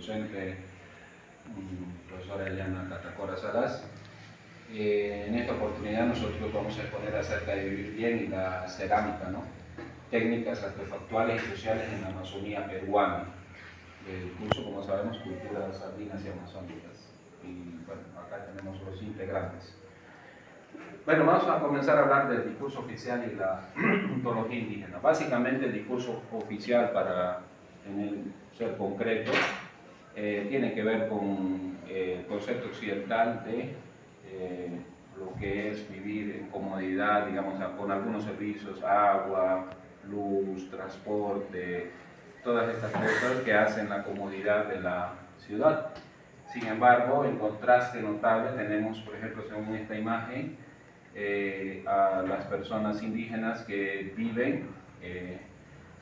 docente, profesora Eliana Catacora Salas. En esta oportunidad nosotros vamos a exponer acerca de vivir bien y la cerámica, ¿no? Técnicas artefactuales y sociales en la Amazonía peruana. El curso, como sabemos, culturas andinas y amazónicas. Y bueno, acá tenemos los integrantes. Bueno, vamos a comenzar a hablar del discurso oficial y la ontología indígena. Básicamente el discurso oficial, para ser concreto, tiene que ver con el concepto occidental de lo que es vivir en comodidad, digamos, con algunos servicios, agua, luz, transporte, todas estas cosas que hacen la comodidad de la ciudad. Sin embargo, en contraste notable tenemos, por ejemplo, según esta imagen, a las personas indígenas que viven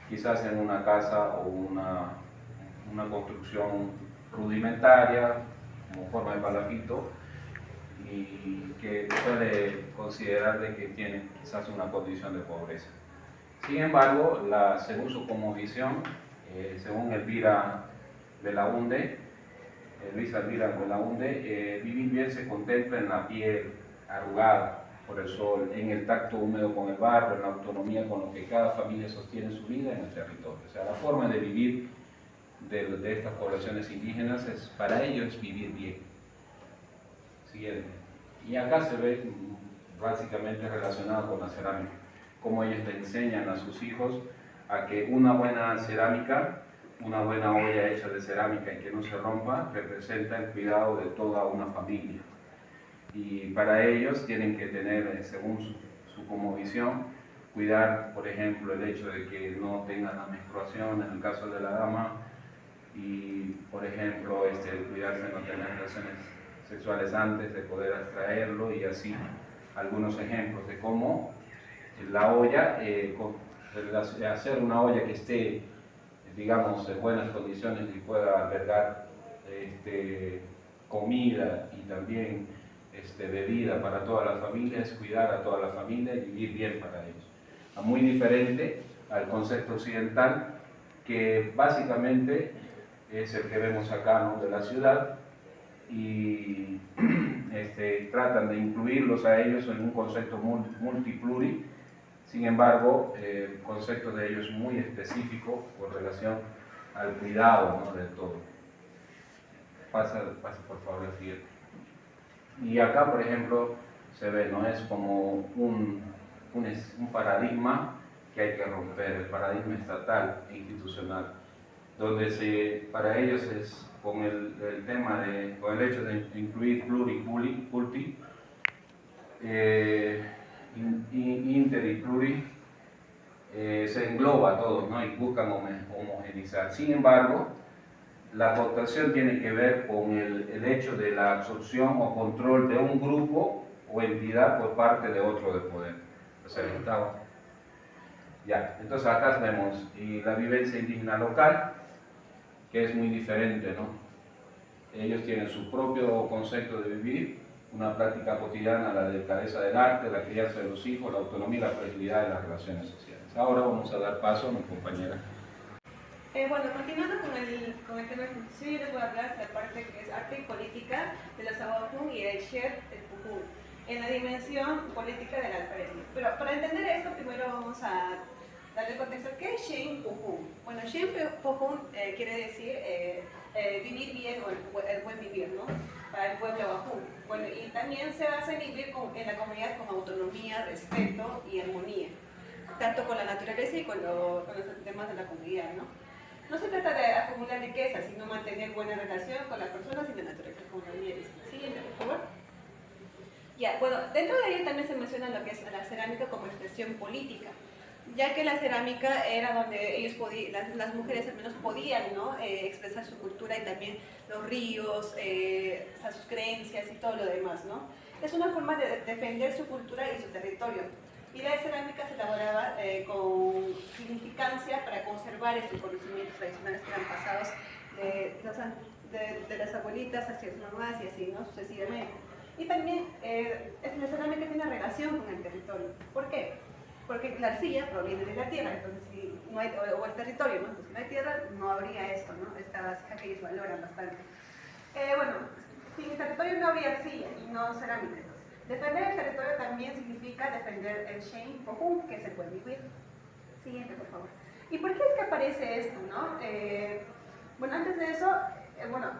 quizás en una casa o una construcción rudimentaria, como forma de palafito, y que puede considerar de que tienen quizás una condición de pobreza. Sin embargo, según su cosmovisión, según Elvira Belaunde, Luisa Elvira Belaunde, vivir bien se contempla en la piel arrugada por el sol, en el tacto húmedo con el barro, en la autonomía con lo que cada familia sostiene su vida en el territorio. O sea, la forma de vivir de estas poblaciones indígenas para ellos es vivir bien. Siguiente. Y acá se ve básicamente relacionado con la cerámica, cómo ellos le enseñan a sus hijos a que una buena cerámica, una buena olla hecha de cerámica y que no se rompa, representa el cuidado de toda una familia. Y para ellos tienen que tener, según su cosmovisión, cuidar, por ejemplo, el hecho de que no tengan la menstruación en el caso de la dama, y, por ejemplo, cuidarse de no tener relaciones sexuales antes de poder abstraerlo, y así algunos ejemplos de cómo la olla, hacer una olla que esté, digamos, en buenas condiciones y pueda albergar comida y también bebida para toda la familia, es cuidar a toda la familia y vivir bien para ellos. Muy diferente al concepto occidental, que básicamente es el que vemos acá, ¿no?, de la ciudad, y tratan de incluirlos a ellos en un concepto multipluri. Sin embargo, el concepto de ellos es muy específico con relación al cuidado, ¿no?, de todo. Pasa por favor al siguiente. Y acá, por ejemplo, se ve, ¿no?, es como un paradigma que hay que romper, el paradigma estatal e institucional, donde para ellos es con el tema con el hecho de incluir pluriculti, inter y pluri, se engloba todo, ¿no?, y buscan homogeneizar. Sin embargo, la votación tiene que ver con el hecho de la absorción o control de un grupo o entidad por parte de otro de poder. O sea, el Estado. Ya, entonces acá vemos y la vivencia indígena local, que es muy diferente, ¿no? Ellos tienen su propio concepto de vivir, una práctica cotidiana, la delicadeza del arte, la crianza de los hijos, la autonomía y la fragilidad de las relaciones sociales. Ahora vamos a dar paso a mi compañera. Bueno, continuando con el tema de constitución, yo les voy a hablar de la parte que es arte y política de la Sabahun y el Sher del Pujún, en la dimensión política del alfaresmo. Pero para entender esto, primero vamos a darle contexto. ¿Qué es Shen Pujún? Bueno, Shen Pujún quiere decir vivir bien o el buen vivir, ¿no?, para el pueblo Bajún. Bueno, y también se basa en vivir en la comunidad con autonomía, respeto y armonía, tanto con la naturaleza y con los temas de la comunidad, ¿no? No se trata de acumular riqueza, sino mantener buena relación con las personas y la naturaleza, como la dice. Siguiente, por favor. Ya, bueno, dentro de ello también se menciona lo que es la cerámica como expresión política, ya que la cerámica era donde ellos las mujeres al menos podían, ¿no?, expresar su cultura y también los ríos, sus creencias y todo lo demás, ¿no? Es una forma de defender su cultura y su territorio. Y la cerámica se elaboraba con significancia para conservar estos conocimientos tradicionales que eran pasados de las abuelitas hacia sus mamás y así, ¿no?, sucesivamente. Y también la cerámica tiene una relación con el territorio. ¿Por qué? porque la arcilla proviene de la tierra, entonces si no hay, o el territorio, ¿no? Entonces, si no hay tierra, no habría esto, ¿no? Esta vasija que ellos valoran bastante. Bueno, sin territorio no habría arcilla y no cerámica. Entonces, defender el territorio también significa defender el Shein Pohun, que es el buen vivir. Siguiente, por favor. ¿Y por qué es que aparece esto, no? Bueno, antes de eso,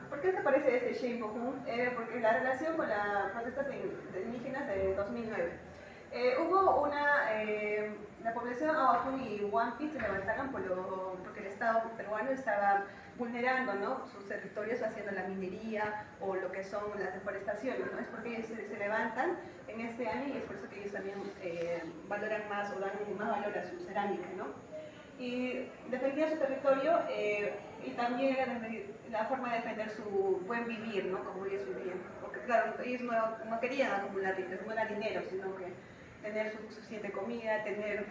¿por qué es que aparece este Shein Pohun? Porque la relación con las protestas indígenas de 2009. Hubo la población Awajún y Huampi se levantaron porque el Estado peruano estaba vulnerando, ¿no?, sus territorios haciendo la minería o lo que son las deforestaciones, ¿no? Es porque ellos se levantan en este año y es por eso que ellos también valoran más o dan más valor a su cerámica, ¿no? Y defendían su territorio y también era la forma de defender su buen vivir, ¿no?, como ellos vivían. Porque claro, ellos no querían acumular riqueza, no era dinero, sino que tener suficiente comida, tener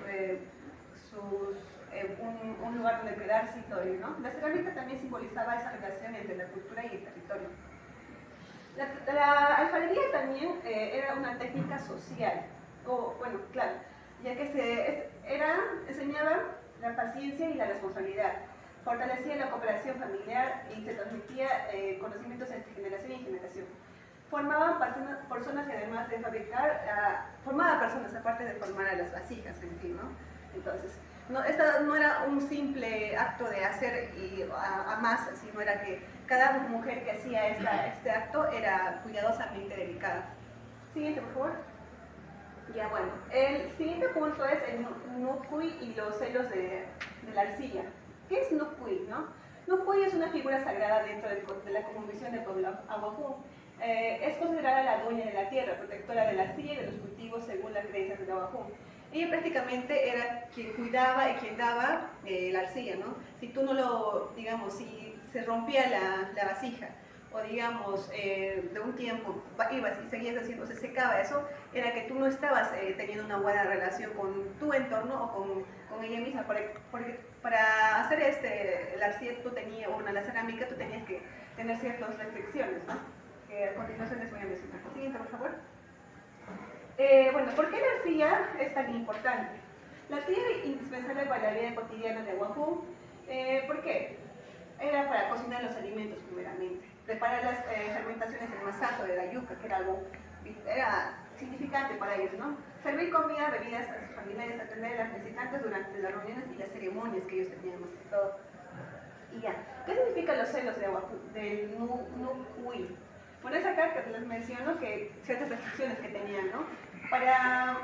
un lugar donde quedarse y todo, ¿no? La cerámica también simbolizaba esa relación entre la cultura y el territorio. La alfarería también era una técnica social, ya que enseñaba la paciencia y la responsabilidad, fortalecía la cooperación familiar y se transmitía conocimientos entre generación y generación. Formaban personas que además de fabricar, formaba personas aparte de formar a las vasijas en sí, ¿no? Entonces, esta no era un simple acto de hacer a masa, sino era que cada mujer que hacía este acto era cuidadosamente delicada. Siguiente, por favor. Ya, bueno, el siguiente punto es el Nucuy y los celos de la arcilla. ¿Qué es Nucuy, no? Nucuy es una figura sagrada dentro de la cosmovisión del pueblo Awajún. Es considerada la dueña de la tierra, protectora de la arcilla y de los cultivos según las creencias del Awajún. Ella prácticamente era quien cuidaba y quien daba la arcilla, ¿no? Si tú no si se rompía la vasija, o digamos, de un tiempo ibas y seguías haciendo, se secaba eso, era que tú no estabas teniendo una buena relación con tu entorno o con ella misma, porque para hacer la arcilla la cerámica tú tenías que tener ciertas restricciones, ¿no? Que a continuación les voy a mencionar. Siguiente, por favor. ¿Por qué la arcilla es tan importante? La arcilla es indispensable para la vida cotidiana de Awajún. ¿Por qué? Era para cocinar los alimentos primeramente, preparar las fermentaciones del masato, de la yuca, que era significante para ellos, ¿no? Servir comida, bebidas a sus familiares, atender a las visitantes durante las reuniones y las ceremonias que ellos tenían, más que todo. Y ya, ¿qué significan los celos de Awajún, del Nucuy? Bueno, es acá que les menciono que ciertas restricciones que tenían, ¿no? Acá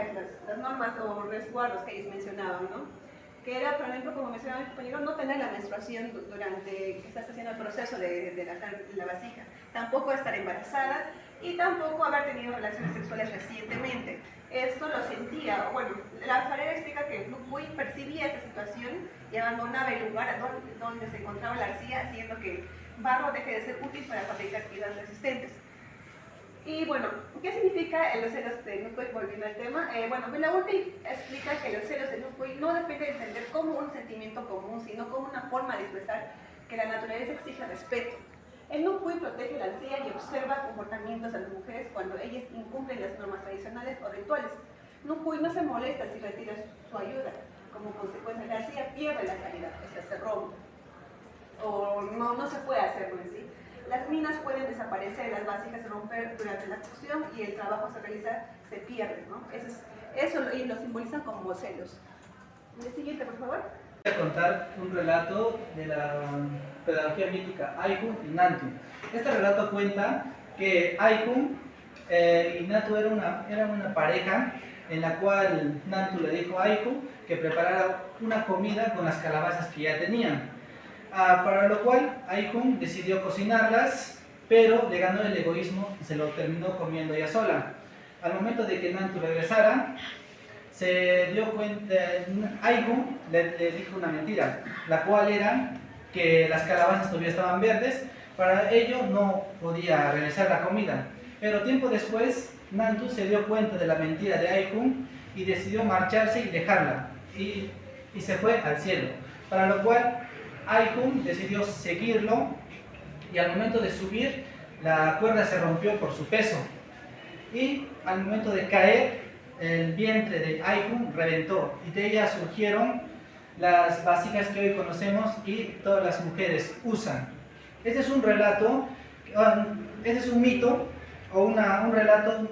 es las normas o resguardos que ellos mencionaban, ¿no? Que era, por ejemplo, como mencionaba el compañero, no tener la menstruación durante que estás haciendo el proceso de la vasija, tampoco estar embarazada y tampoco haber tenido relaciones sexuales recientemente. Esto lo sentía, la alfarera explica que Nucuy percibía esta situación y abandonaba el lugar donde se encontraba la arcilla, haciendo que el barro deje de ser útil para fabricar piedras resistentes. Y ¿qué significa los celos de Nucuy? Volviendo al tema, Belaúnde explica que los celos de Nucuy no dependen de entender como un sentimiento común, sino como una forma de expresar que la naturaleza exige respeto. El Nucuy protege la arcilla y observa comportamientos de las mujeres cuando ellas incumplen las normas tradicionales o rituales. Nucuy no se molesta si retira su ayuda. Como consecuencia, la arcilla pierde la calidad, o sea, se rompe. O no se puede hacerlo en sí. Las minas pueden desaparecer, las vasijas se rompen durante la cocción y el trabajo se pierde, ¿no? Eso y lo simbolizan como celos. El siguiente, por favor. Voy a contar un relato de la pedagogía mítica Aihun y Nantu. Este relato cuenta que Aihun y Nantu eran una pareja en la cual Nantu le dijo a Aihun que preparara una comida con las calabazas que ya tenían. Para lo cual Aihun decidió cocinarlas, pero le ganó el egoísmo y se lo terminó comiendo ella sola. Al momento de que Nantu regresara, se dio cuenta, Aihun le dijo una mentira, la cual era que las calabazas todavía estaban verdes, para ello no podía regresar la comida. Pero tiempo después, Nantu se dio cuenta de la mentira de Aihun y decidió marcharse y dejarla, y se fue al cielo, para lo cual Aihun decidió seguirlo y al momento de subir la cuerda se rompió por su peso y al momento de caer el vientre de Aihun reventó y de ella surgieron las vasijas que hoy conocemos y todas las mujeres usan. Este es un relato, este es un mito o un relato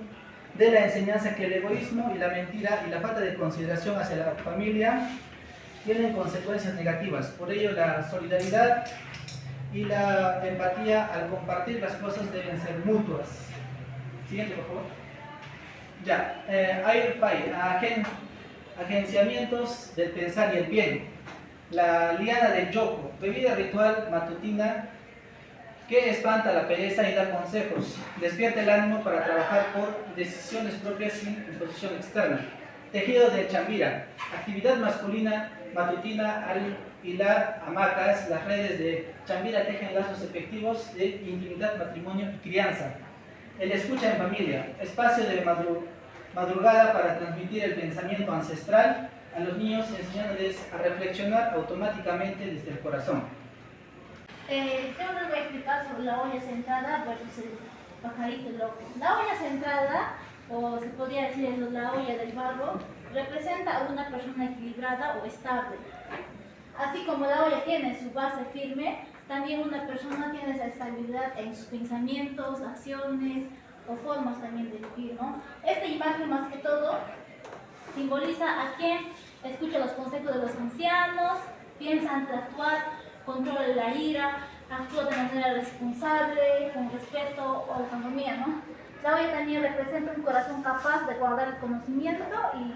de la enseñanza que el egoísmo y la mentira y la falta de consideración hacia la familia tienen consecuencias negativas. Por ello, la solidaridad y la empatía al compartir las cosas deben ser mutuas. Siguiente, por favor. Ya, agenciamientos del pensar y el bien. La liana del yoko, bebida ritual matutina que espanta la pereza y da consejos, despierta el ánimo para trabajar por decisiones propias sin imposición externa. Tejido de chambira, actividad masculina matutina al hilar hamacas, las redes de chambira tejen lazos efectivos de intimidad, matrimonio y crianza. El escucha en familia, espacio de madrugada para transmitir el pensamiento ancestral a los niños, enseñándoles a reflexionar automáticamente desde el corazón. Yo les voy a explicar sobre la olla centrada versus el pajarito loco. La olla centrada, o se podría decir la olla del barro, representa a una persona equilibrada o estable. Así como la olla tiene su base firme, también una persona tiene esa estabilidad en sus pensamientos, acciones o formas también de vivir, ¿no? Esta imagen más que todo simboliza a quien escucha los consejos de los ancianos, piensa antes de actuar, controla la ira, actúa de manera responsable, con respeto o autonomía, ¿no? La olla también representa un corazón capaz de guardar el conocimiento y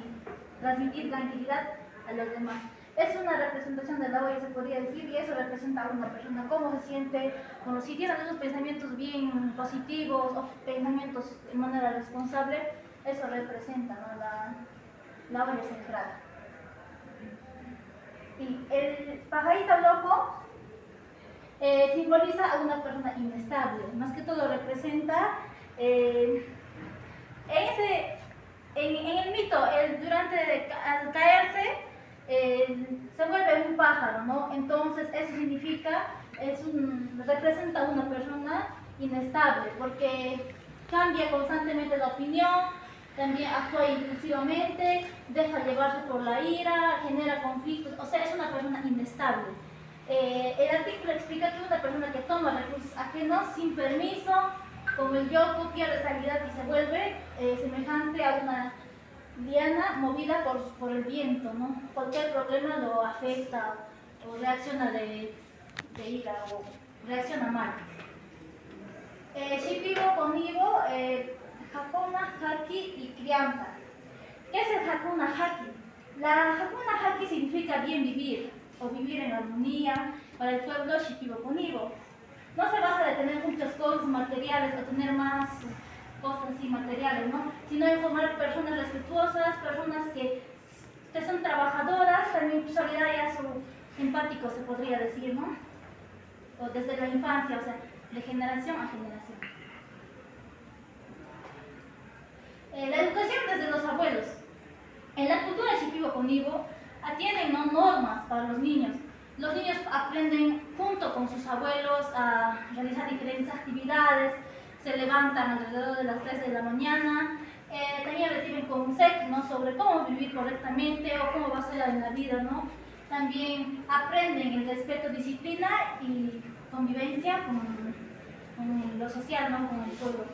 transmitir tranquilidad a los demás. Es una representación de la olla, se podría decir, y eso representa a una persona, cómo se siente, como si tiene esos pensamientos bien positivos o pensamientos de manera responsable, eso representa, ¿no? la olla centrada. Y el pajarito loco simboliza a una persona inestable, más que todo representa en el mito, al caerse se vuelve un pájaro, ¿no? Entonces eso significa, representa a una persona inestable, porque cambia constantemente de opinión, también actúa impulsivamente, deja llevarse por la ira, genera conflictos, o sea, es una persona inestable. El artículo explica que una persona que toma recursos ajenos sin permiso, como el yoko, pierde estabilidad y se vuelve semejante a una liana movida por el viento, ¿no? Cualquier problema lo afecta o reacciona de ira o reacciona mal. Shipibo con Ibo, Hakuna Haki y crianza. ¿Qué es el Hakuna Haki? La Hakuna Haki significa bien vivir o vivir en armonía para el pueblo Shipibo con Ibo. No se basa de tener muchas cosas materiales o tener más cosas así materiales, ¿no? Sino en formar personas respetuosas, personas que son trabajadoras, también solidarias o empáticos se podría decir, ¿no? O desde la infancia, o sea, de generación a generación. La educación desde los abuelos. En la cultura Shipibo con Ibo tienen normas para los niños. Los niños aprenden junto con sus abuelos a realizar diferentes actividades, se levantan alrededor de las 3 de la mañana, también reciben consejos, ¿no?, sobre cómo vivir correctamente o cómo va a ser en la vida, ¿no? También aprenden el respeto, disciplina y convivencia con lo social, ¿no?, con el pueblo.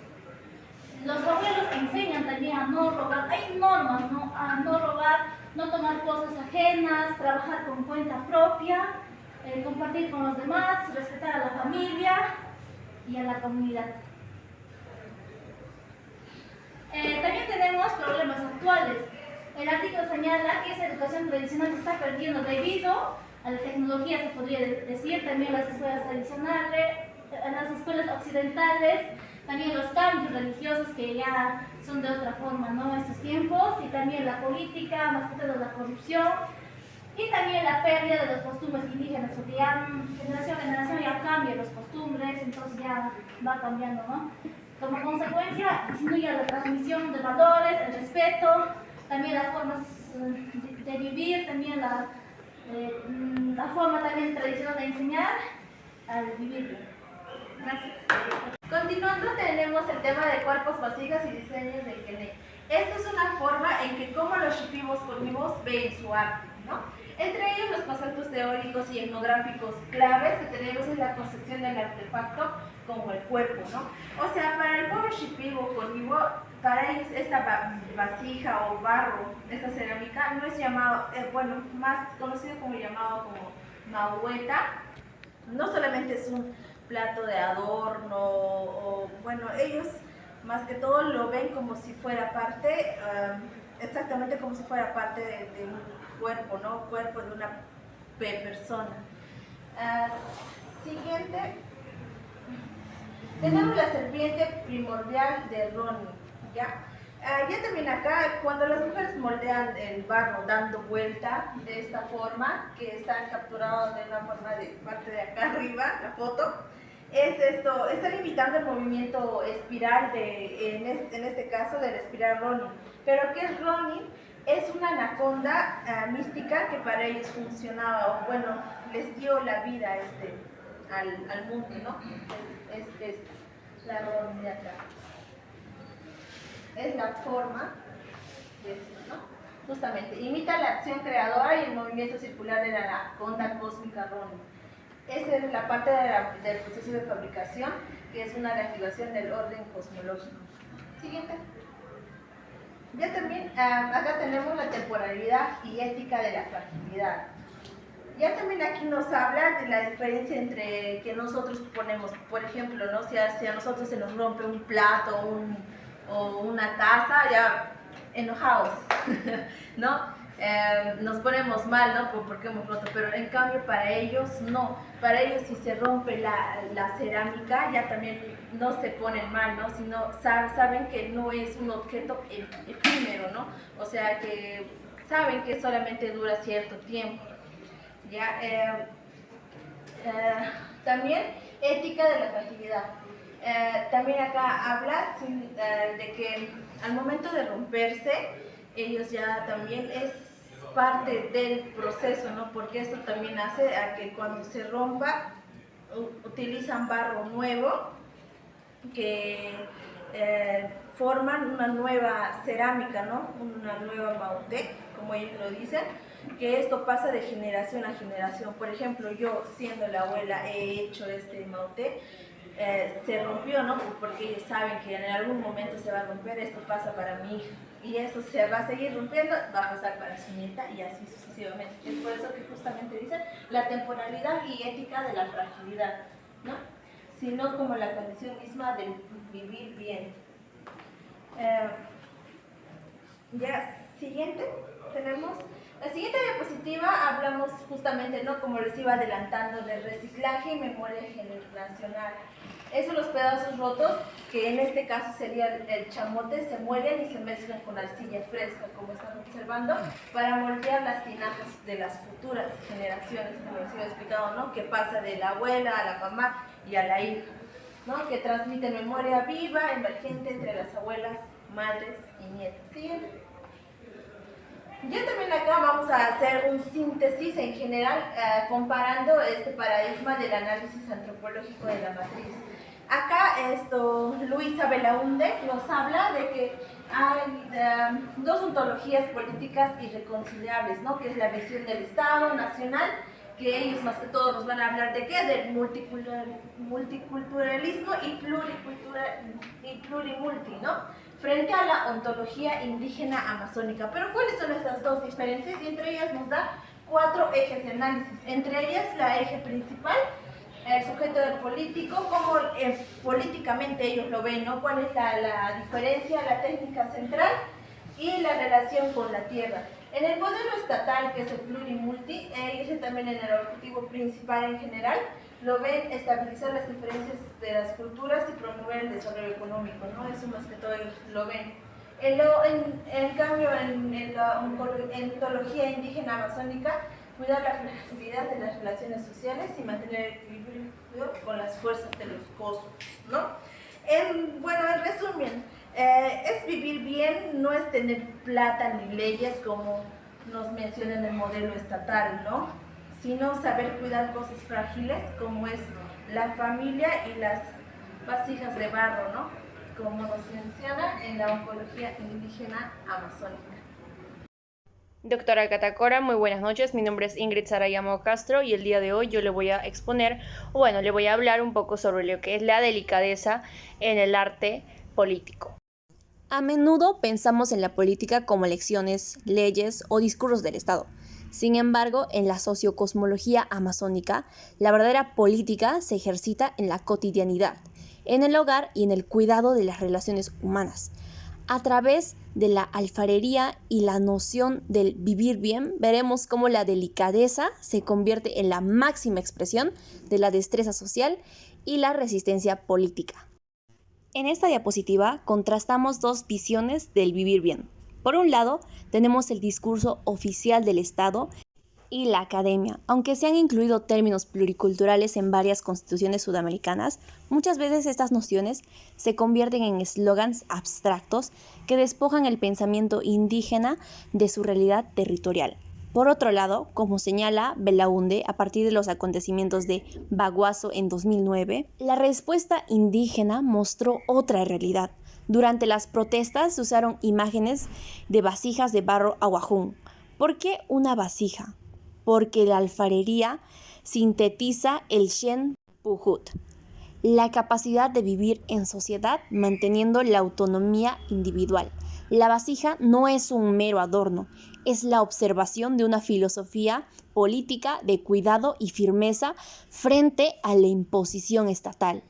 Los abuelos enseñan también a no robar, hay normas, ¿no?, a no robar, no tomar cosas ajenas, trabajar con cuenta propia, compartir con los demás, respetar a la familia y a la comunidad. También tenemos problemas actuales. El artículo señala que esa educación tradicional se está perdiendo debido a la tecnología, se podría decir, también las escuelas tradicionales, las escuelas occidentales, también los cambios religiosos que ya son de otra forma, ¿no?, estos tiempos, y también la política, más que todo la corrupción, y también la pérdida de los costumbres indígenas, porque ya generación a generación ya cambian las costumbres, entonces ya va cambiando, ¿no? Como consecuencia, disminuye la transmisión de valores, el respeto, también las formas de vivir, también la forma también tradicional de enseñar al vivir bien. Gracias. Continuando, tenemos el tema de cuerpos, vasijas y diseños de Kene. Esta es una forma en que como los shipibos cognitivos ven su arte, ¿no? Entre ellos los conceptos teóricos y etnográficos claves que tenemos es la concepción del artefacto como el cuerpo, ¿no? O sea, para el pueblo shipibo cognitivo, para ellos esta vasija o barro, esta cerámica, no es llamado, bueno, más conocido como llamado como mahueta. No solamente es un plato de adorno, o bueno, ellos más que todo lo ven como si fuera parte, exactamente como si fuera parte de un cuerpo, ¿no? Cuerpo de una persona. Siguiente, tenemos la serpiente primordial de Ronin, ¿ya? Ya también acá, cuando las mujeres moldean el barro dando vuelta de esta forma, que está capturado de una forma de parte de acá arriba, la foto, es esto, están imitando el movimiento espiral en este caso de la espiral Ronin. Pero ¿qué es Ronin? Es una anaconda mística que para ellos funcionaba, o bueno, les dio la vida al mundo, ¿no? Es la Ronin de acá. Es la forma de esto, ¿no? Justamente, imita la acción creadora y el movimiento circular de la anaconda cósmica Ronin. Esa es la parte del proceso de fabricación, que es una reactivación del orden cosmológico. Siguiente. Ya también, acá tenemos la temporalidad y ética de la fragilidad. Ya también aquí nos habla de la diferencia entre que nosotros ponemos, por ejemplo, ¿no? Si a nosotros se nos rompe un plato o una taza, ya enojados, ¿no? Nos ponemos mal, ¿no? Porque hemos roto, pero en cambio para ellos no. Para ellos si se rompe la cerámica ya también no se ponen mal, ¿no? Sino saben que no es un objeto efímero, ¿no? O sea que saben que solamente dura cierto tiempo. ¿Ya? También ética de la fragilidad. También acá habla de que al momento de romperse, ellos ya también es parte del proceso, ¿no? Porque esto también hace a que cuando se rompa, utilizan barro nuevo, que forman una nueva cerámica, ¿no? Una nueva maute, como ellos lo dicen, que esto pasa de generación a generación. Por ejemplo, yo siendo la abuela he hecho este maute, se rompió, ¿no? Porque ellos saben que en algún momento se va a romper, esto pasa para mi hija, y eso se va a seguir rompiendo, va a pasar para su nieta, y así sucesivamente. Es por eso que justamente dicen la temporalidad y ética de la fragilidad, ¿no? Sino como la condición misma de vivir bien. Ya, siguiente, tenemos la siguiente diapositiva. Hablamos justamente, ¿no? Como les iba adelantando, de reciclaje y memoria generacional. Esos los pedazos rotos, que en este caso sería el chamote, se muelen y se mezclan con arcilla fresca, como están observando, para moldear las tinajas de las futuras generaciones, como les iba explicado, ¿no? Que pasa de la abuela a la mamá y a la hija, ¿no? Que transmite memoria viva, emergente entre las abuelas, madres y nietas. ¿Siguiente? Ya también acá vamos a hacer un síntesis en general, comparando este paradigma del análisis antropológico de la matriz. Acá Luisa Belaunde nos habla de que hay dos ontologías políticas irreconciliables, ¿no? Que es la visión del Estado nacional, que ellos más que todo nos van a hablar de qué, del multiculturalismo y plurimulti, ¿no? Frente a la ontología indígena amazónica. Pero ¿cuáles son estas dos diferencias? Y entre ellas nos da 4 ejes de análisis. Entre ellas la eje principal, el sujeto del político, cómo políticamente ellos lo ven, ¿no? ¿Cuál es la diferencia, la técnica central y la relación con la tierra? En el modelo estatal, que es el plurimulti, ellos también en el objetivo principal en general, lo ven estabilizar las diferencias de las culturas y promover el desarrollo económico, ¿no? Eso más que todo ellos lo ven. En cambio, en la ontología indígena amazónica, cuidar la flexibilidad de las relaciones sociales y mantener el equilibrio con las fuerzas de los cosmos, ¿no? Bueno, en resumen, es vivir bien, no es tener plata ni leyes como nos menciona en el modelo estatal, ¿no? Sino saber cuidar cosas frágiles como es la familia y las vasijas de barro, ¿no? como nos menciona en la oncología indígena amazónica. Doctora Catacora, muy buenas noches. Mi nombre es Ingrid Sarayamo Castro y el día de hoy yo le voy a exponer, le voy a hablar un poco sobre lo que es la delicadeza en el arte político. A menudo pensamos en la política como elecciones, leyes o discursos del Estado. Sin embargo, en la sociocosmología amazónica, la verdadera política se ejercita en la cotidianidad, en el hogar y en el cuidado de las relaciones humanas. A través de la alfarería y la noción del vivir bien, veremos cómo la delicadeza se convierte en la máxima expresión de la destreza social y la resistencia política. En esta diapositiva contrastamos dos visiones del vivir bien. Por un lado, tenemos el discurso oficial del Estado y la academia. Aunque se han incluido términos pluriculturales en varias constituciones sudamericanas, muchas veces estas nociones se convierten en eslogans abstractos que despojan el pensamiento indígena de su realidad territorial. Por otro lado, como señala Belaunde a partir de los acontecimientos de Baguazo en 2009, la respuesta indígena mostró otra realidad. Durante las protestas se usaron imágenes de vasijas de barro aguajún. ¿Por qué una vasija? Porque la alfarería sintetiza el Shen Pujut, la capacidad de vivir en sociedad manteniendo la autonomía individual. La vasija no es un mero adorno, es la observación de una filosofía política de cuidado y firmeza frente a la imposición estatal.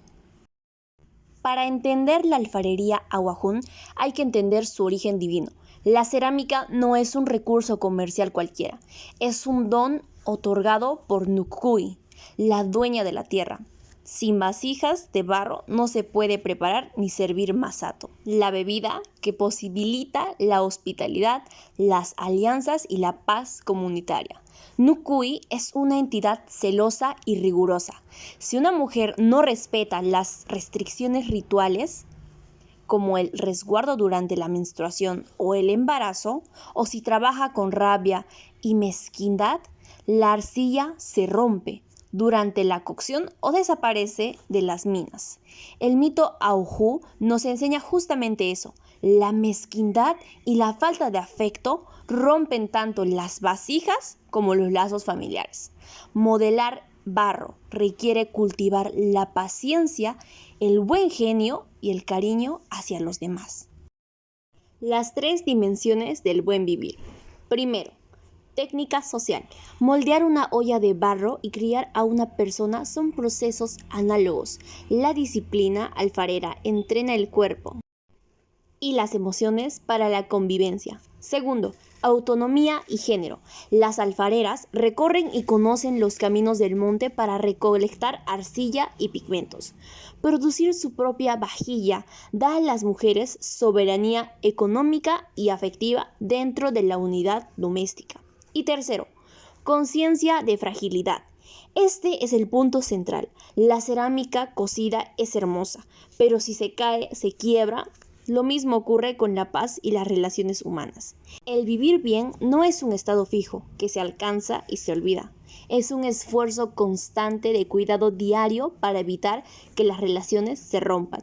Para entender la alfarería aguajún hay que entender su origen divino. La cerámica no es un recurso comercial cualquiera, es un don otorgado por Nukkuy, la dueña de la tierra. Sin vasijas de barro no se puede preparar ni servir masato, la bebida que posibilita la hospitalidad, las alianzas y la paz comunitaria. Nukkuy es una entidad celosa y rigurosa. Si una mujer no respeta las restricciones rituales, como el resguardo durante la menstruación o el embarazo, o si trabaja con rabia y mezquindad, la arcilla se rompe durante la cocción o desaparece de las minas. El mito Aujú nos enseña justamente eso. La mezquindad y la falta de afecto rompen tanto las vasijas como los lazos familiares. Modelar barro requiere cultivar la paciencia, el buen genio y el cariño hacia los demás. Las tres dimensiones del buen vivir. Primero, técnica social. Moldear una olla de barro y criar a una persona son procesos análogos. La disciplina alfarera entrena el cuerpo y las emociones para la convivencia. Segundo, autonomía y género. Las alfareras recorren y conocen los caminos del monte para recolectar arcilla y pigmentos. Producir su propia vajilla da a las mujeres soberanía económica y afectiva dentro de la unidad doméstica. Y tercero, conciencia de fragilidad. Este es el punto central. La cerámica cocida es hermosa, pero si se cae, se quiebra. Lo mismo ocurre con la paz y las relaciones humanas. El vivir bien no es un estado fijo que se alcanza y se olvida. Es un esfuerzo constante de cuidado diario para evitar que las relaciones se rompan.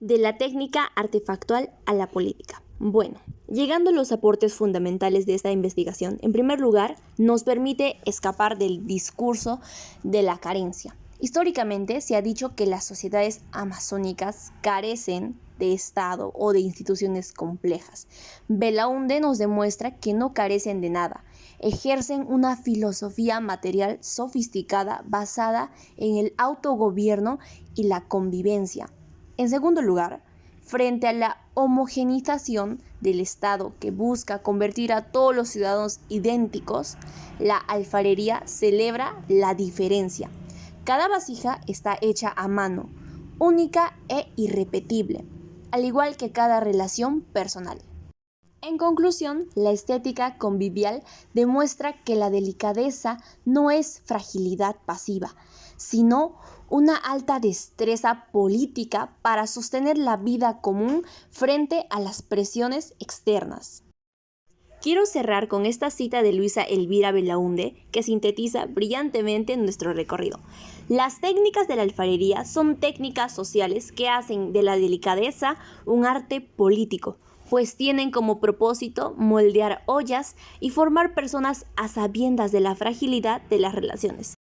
De la técnica artefactual a la política. Bueno, llegando a los aportes fundamentales de esta investigación, en primer lugar, nos permite escapar del discurso de la carencia. Históricamente se ha dicho que las sociedades amazónicas carecen de Estado o de instituciones complejas. Belaunde nos demuestra que no carecen de nada. Ejercen una filosofía material sofisticada basada en el autogobierno y la convivencia. En segundo lugar, frente a la homogeneización del Estado que busca convertir a todos los ciudadanos idénticos, la alfarería celebra la diferencia. Cada vasija está hecha a mano, única e irrepetible, al igual que cada relación personal. En conclusión, la estética convivial demuestra que la delicadeza no es fragilidad pasiva, sino una alta destreza política para sostener la vida común frente a las presiones externas. Quiero cerrar con esta cita de Luisa Elvira Belaunde, que sintetiza brillantemente nuestro recorrido. Las técnicas de la alfarería son técnicas sociales que hacen de la delicadeza un arte político, pues tienen como propósito moldear ollas y formar personas a sabiendas de la fragilidad de las relaciones.